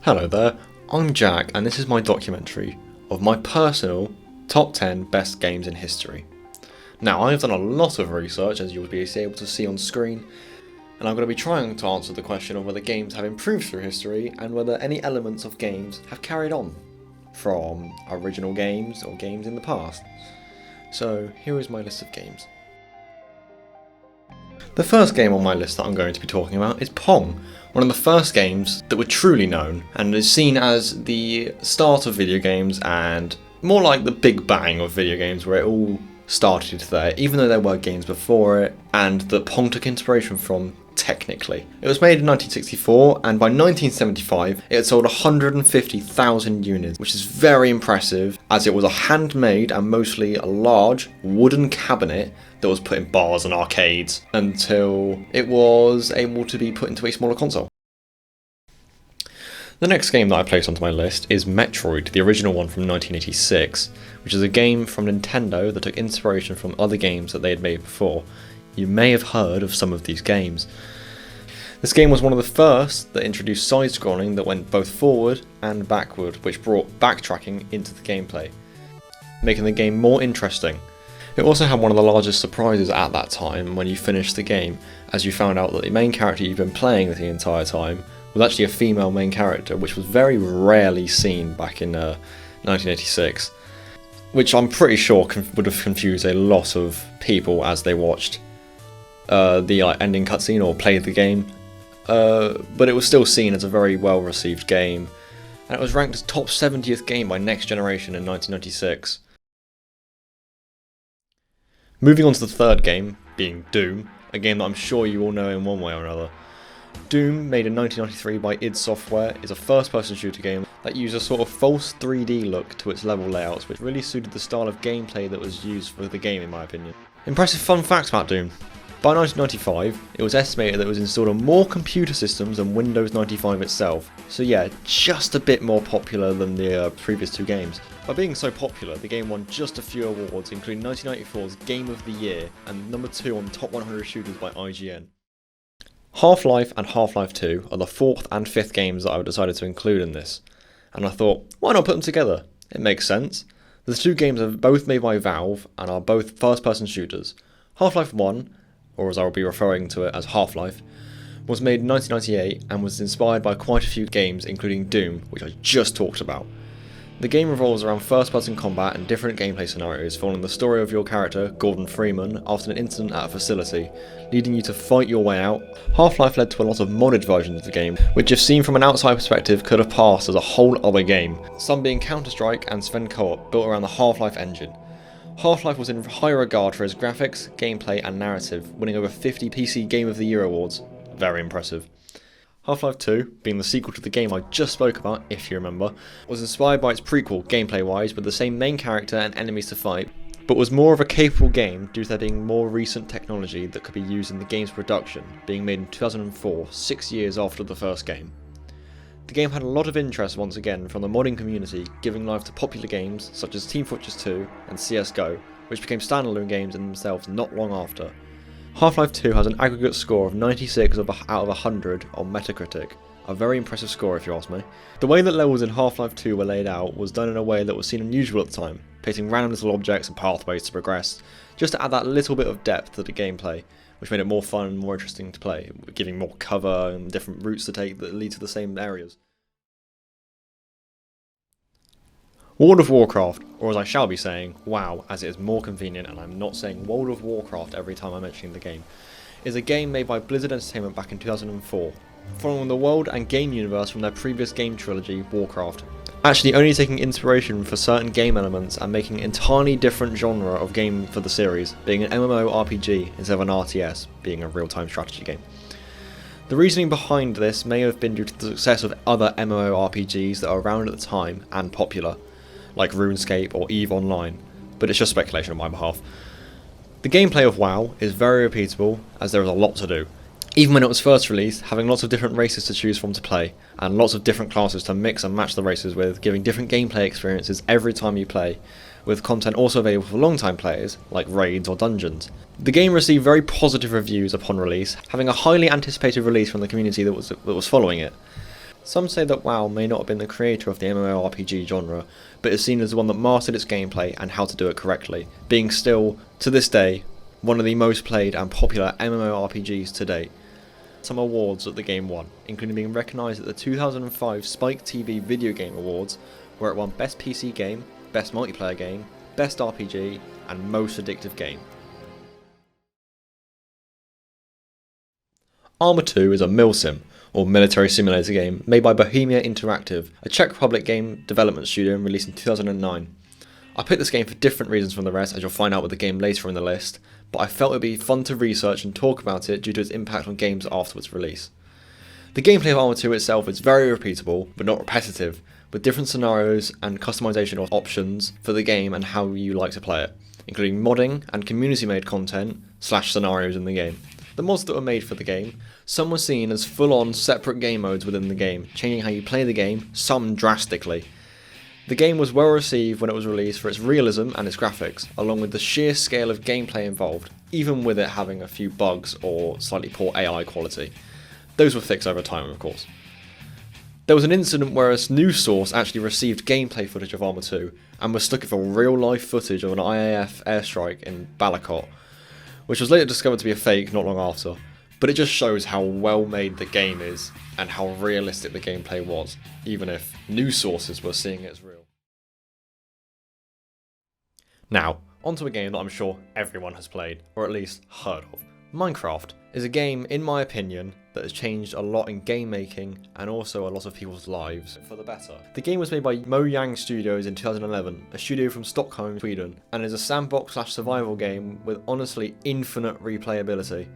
Hello there, I'm Jack and this is my documentary of my personal top 10 best games in history. Now I've done a lot of research, as you'll be able to see on screen, and I'm going to be trying to answer the question of whether games have improved through history and whether any elements of games have carried on from original games or games in the past. So here is my list of games. The first game on my list that I'm going to be talking about is Pong, one of the first games that were truly known and is seen as the start of video games and more like the big bang of video games where it all started there, even though there were games before it and that Pong took inspiration from technically. It was made in 1964 and by 1975 it had sold 150,000 units, which is very impressive as it was a handmade and mostly a large wooden cabinet that was put in bars and arcades until it was able to be put into a smaller console. The next game that I placed onto my list is Metroid, the original one from 1986, which is a game from Nintendo that took inspiration from other games that they had made before. You may have heard of some of these games. This game was one of the first that introduced side-scrolling that went both forward and backward, which brought backtracking into the gameplay, making the game more interesting. It also had one of the largest surprises at that time when you finished the game, as you found out that the main character you've been playing the entire time was actually a female main character, which was very rarely seen back in 1986, which I'm pretty sure would have confused a lot of people as they watched the ending cutscene or played the game, but it was still seen as a very well received game, and it was ranked as top 70th game by Next Generation in 1996. Moving on to the third game, being Doom, a game that I'm sure you all know in one way or another. Doom, made in 1993 by id Software, is a first-person shooter game that used a sort of false 3D look to its level layouts, which really suited the style of gameplay that was used for the game in my opinion. Impressive fun facts about Doom. By 1995, it was estimated that it was installed on more computer systems than Windows 95 itself, so yeah, just a bit more popular than the previous two games. By being so popular, the game won just a few awards, including 1994's Game of the Year and number 2 on Top 100 Shooters by IGN. Half-Life and Half-Life 2 are the 4th and 5th games that I decided to include in this, and I thought, why not put them together? It makes sense. The two games are both made by Valve and are both first-person shooters. Half-Life 1, or as I will be referring to it as Half-Life, was made in 1998 and was inspired by quite a few games including Doom, which I just talked about. The game revolves around first-person combat and different gameplay scenarios following the story of your character, Gordon Freeman, after an incident at a facility, leading you to fight your way out. Half-Life led to a lot of modded versions of the game, which if seen from an outside perspective could have passed as a whole other game, some being Counter-Strike and Sven Co-op built around the Half-Life engine. Half-Life was in high regard for its graphics, gameplay and narrative, winning over 50 PC Game of the Year awards. Very impressive. Half-Life 2, being the sequel to the game I just spoke about, if you remember, was inspired by its prequel gameplay-wise with the same main character and enemies to fight, but was more of a capable game due to there being more recent technology that could be used in the game's production, being made in 2004, 6 years after the first game. The game had a lot of interest once again from the modding community, giving life to popular games such as Team Fortress 2 and CSGO, which became standalone games in themselves not long after. Half-Life 2 has an aggregate score of 96 out of 100 on Metacritic, a very impressive score if you ask me. The way that levels in Half-Life 2 were laid out was done in a way that was seen unusual at the time, placing random little objects and pathways to progress, just to add that little bit of depth to the gameplay, which made it more fun and more interesting to play, giving more cover and different routes to take that lead to the same areas. World of Warcraft, or as I shall be saying, WoW, as it is more convenient and I'm not saying World of Warcraft every time I'm mentioning the game, is a game made by Blizzard Entertainment back in 2004, following the world and game universe from their previous game trilogy, Warcraft, actually only taking inspiration for certain game elements and making an entirely different genre of game for the series, being an MMORPG instead of an RTS, being a real-time strategy game. The reasoning behind this may have been due to the success of other MMORPGs that are around at the time and popular, like RuneScape or EVE Online, but it's just speculation on my behalf. The gameplay of WoW is very repeatable, as there is a lot to do. Even when it was first released, having lots of different races to choose from to play, and lots of different classes to mix and match the races with, giving different gameplay experiences every time you play, with content also available for long-time players, like raids or dungeons. The game received very positive reviews upon release, having a highly anticipated release from the community that was following it. Some say that WoW may not have been the creator of the MMORPG genre, but is seen as the one that mastered its gameplay and how to do it correctly, being still, to this day, one of the most played and popular MMORPGs to date. Some awards that the game won, including being recognised at the 2005 Spike TV Video Game Awards, where it won Best PC Game, Best Multiplayer Game, Best RPG, and Most Addictive Game. Arma 2 is a milsim, or military simulator game, made by Bohemia Interactive, a Czech Republic game development studio and released in 2009. I picked this game for different reasons from the rest, as you'll find out with the game later in the list, but I felt it would be fun to research and talk about it due to its impact on games after its release. The gameplay of Arma 2 itself is very repeatable, but not repetitive, with different scenarios and customization options for the game and how you like to play it, including modding and community-made content / scenarios in the game. The mods that were made for the game, some were seen as full-on separate game modes within the game, changing how you play the game, some drastically. The game was well received when it was released for its realism and its graphics, along with the sheer scale of gameplay involved, even with it having a few bugs or slightly poor AI quality. Those were fixed over time, of course. There was an incident where a news source actually received gameplay footage of Arma 2 and was looking for real-life footage of an IAF airstrike in Balakot, which was later discovered to be a fake not long after, but it just shows how well made the game is and how realistic the gameplay was, even if news sources were seeing it as real. Now, onto a game that I'm sure everyone has played, or at least heard of. Minecraft is a game, in my opinion, that has changed a lot in game making and also a lot of people's lives for the better. The game was made by Mojang Studios in 2011, a studio from Stockholm, Sweden, and is a sandbox / survival game with honestly infinite replayability,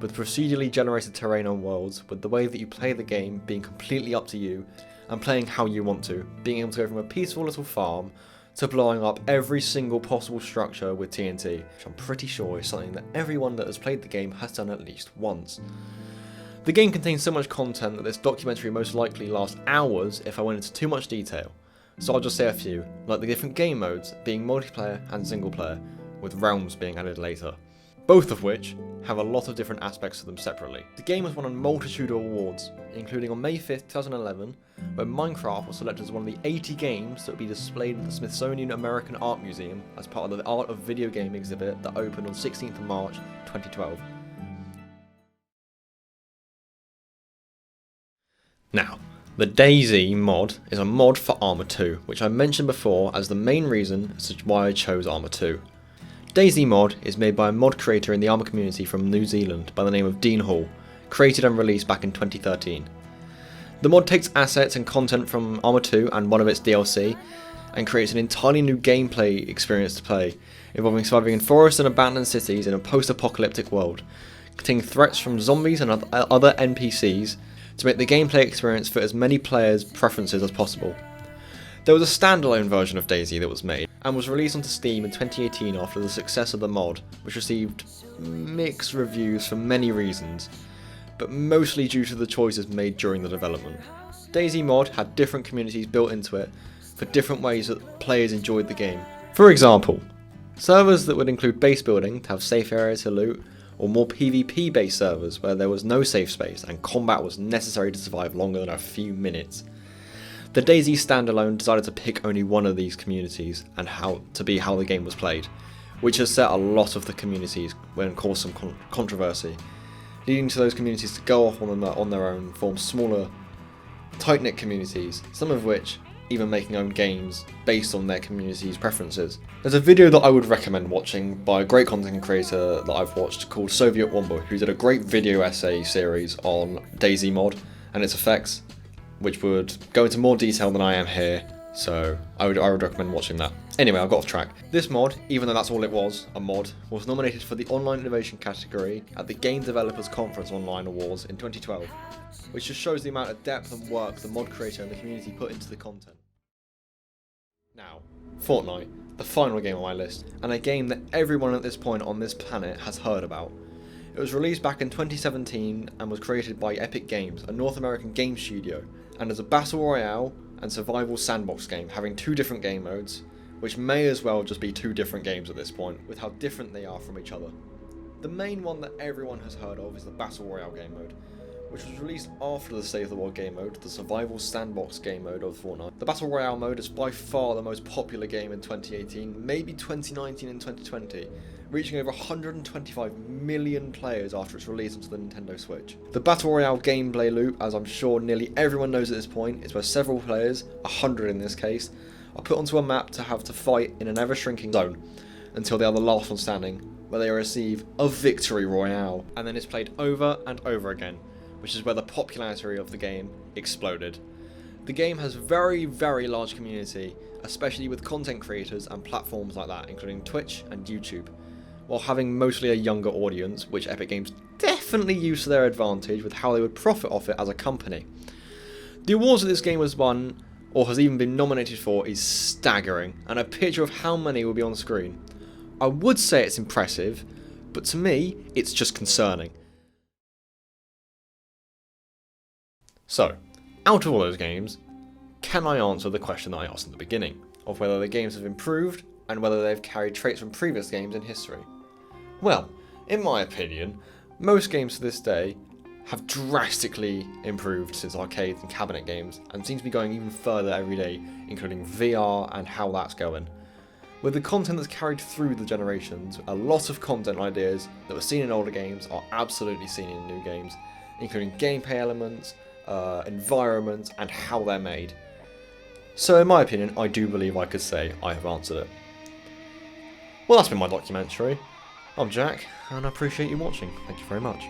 with procedurally generated terrain and worlds, with the way that you play the game being completely up to you and playing how you want to, being able to go from a peaceful little farm to blowing up every single possible structure with TNT, which I'm pretty sure is something that everyone that has played the game has done at least once. The game contains so much content that this documentary most likely lasts hours if I went into too much detail, so I'll just say a few, like the different game modes being multiplayer and single player, with realms being added later, both of which have a lot of different aspects to them separately. The game has won a multitude of awards, including on May 5th, 2011, where Minecraft was selected as one of the 80 games that would be displayed at the Smithsonian American Art Museum as part of the Art of Video Game exhibit that opened on 16th of March 2012. Now, the DayZ mod is a mod for Arma 2, which I mentioned before as the main reason as to why I chose Arma 2. DayZ mod is made by a mod creator in the Arma community from New Zealand by the name of Dean Hall, created and released back in 2013. The mod takes assets and content from Arma 2 and one of its DLC, and creates an entirely new gameplay experience to play, involving surviving in forests and abandoned cities in a post-apocalyptic world, containing threats from zombies and other NPCs to make the gameplay experience fit as many players' preferences as possible. There was a standalone version of DayZ that was made, and was released onto Steam in 2018 after the success of the mod, which received mixed reviews for many reasons, but mostly due to the choices made during the development. DayZ mod had different communities built into it for different ways that players enjoyed the game. For example, servers that would include base building to have safe areas to loot, or more PvP based servers where there was no safe space and combat was necessary to survive longer than a few minutes. The DayZ standalone decided to pick only one of these communities and how the game was played, which has set a lot of the communities and caused some controversy, leading to those communities to go off on their own, form smaller, tight-knit communities, some of which even making own games based on their community's preferences. There's a video that I would recommend watching by a great content creator that I've watched called Soviet Wombo, who did a great video essay series on DayZ mod and its effects, which would go into more detail than I am here, so I would recommend watching that. Anyway, I got off track. This mod, even though that's all it was, a mod, was nominated for the Online Innovation category at the Game Developers Conference Online Awards in 2012, which just shows the amount of depth and work the mod creator and the community put into the content. Now, Fortnite, the final game on my list, and a game that everyone at this point on this planet has heard about. It was released back in 2017 and was created by Epic Games, a North American game studio, and is a battle royale and survival sandbox game having two different game modes, which may as well just be two different games at this point, with how different they are from each other. The main one that everyone has heard of is the battle royale game mode, which was released after the Save the World game mode, the Survival Sandbox game mode of Fortnite. The Battle Royale mode is by far the most popular game in 2018, maybe 2019 and 2020, reaching over 125 million players after its release onto the Nintendo Switch. The Battle Royale gameplay loop, as I'm sure nearly everyone knows at this point, is where several players, 100 in this case, are put onto a map to have to fight in an ever-shrinking zone until they are the last one standing, where they receive a victory royale, and then it's played over and over again, which is where the popularity of the game exploded. The game has very large community, especially with content creators and platforms like that, including Twitch and YouTube, while having mostly a younger audience, which Epic Games definitely used to their advantage with how they would profit off it as a company. The awards that this game has won, or has even been nominated for, is staggering, and a picture of how many will be on the screen. I would say it's impressive, but to me, it's just concerning. So, out of all those games, can I answer the question that I asked in the beginning, of whether the games have improved and whether they've carried traits from previous games in history? Well, in my opinion, most games to this day have drastically improved since arcades and cabinet games, and seem to be going even further every day, including VR and how that's going. With the content that's carried through the generations, a lot of content ideas that were seen in older games are absolutely seen in new games, including gameplay elements, environments, and how they're made. So in my opinion, I do believe I could say I have answered it. Well, that's been my documentary. I'm Jack, and I appreciate you watching. Thank you very much.